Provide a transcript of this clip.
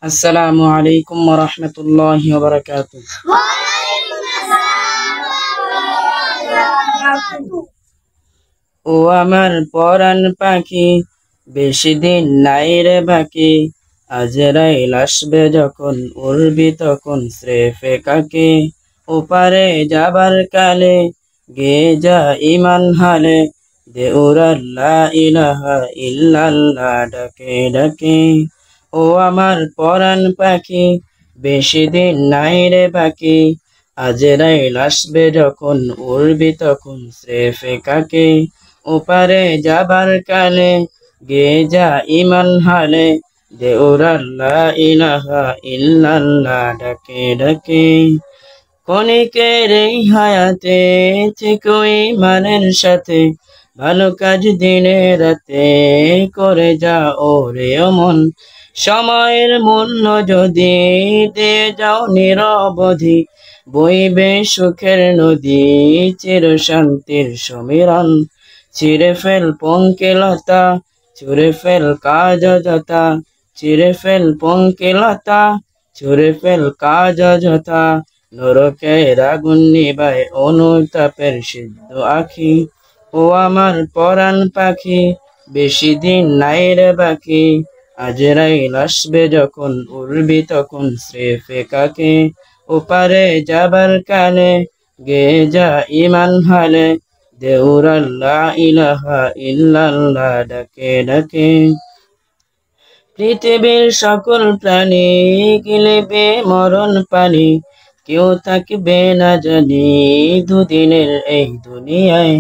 আসসালামু আলাইকুম ওয়া রাহমাতুল্লাহি ওয়া বারাকাতুহু। ও আমার পরাণ পাখি, বেশি দিন নাই রে বাকি। আজরাইল আসবে যখন, উড়বি তখন স্রেফে কাকে। ওপারে যাবার কালে গে যা ইমান হালে, দে উড়াল লা ইলাহা ইল্লাল্লাহ ডাকে ডাকে। ও আমার পরাণ পাখি, বেশি দিন নাই রে বাকি। আজরাইল আসবে যখন, উড়বি তখন স্রেফে কাকে। ওপারে যাবার কালে গে যা ইমান হালে, দে উড়াল লা ইলাহা ইল্লাল্লাহ ডাকে ডাকে। ক্ষণিকের এই হায়াতে থেকো ঈমানের সাথে, ভালো কাজ দিনে রাতে করে যা ওরে মন। সময়ের মূল্য যদি দিয়ে যাও নিরবধি, বইবে সুখের নদী, চির শান্তির সমীরণ। ছিঁড়ে ফেল পঙ্কিলতা, ছুঁড়ে ফেল কাজ অযথা। ছিঁড়ে ফেল পঙ্কিলতা, ছুঁড়ে ফেল কাজ অযথা। নরকের আগুন নিবায় অনুতাপের সিদ্ধ আখি। ও আমার পরাণ পাখি, বেশি দিন নাই রে বাকি। আজরাইল আসবে যখন, উড়বি তখন স্রেফে কাকে। ওপারে যাবার কালে গে যা ইমান হালে, দে উড়াল লা ইলাহা ইল্লাল্লাহ ডাকে ডাকে। পৃথিবীর সকল প্রাণী গিলিবে মরণ পানি, কেউ থাকবে না জানি দুদিনের এই দুনিয়ায়।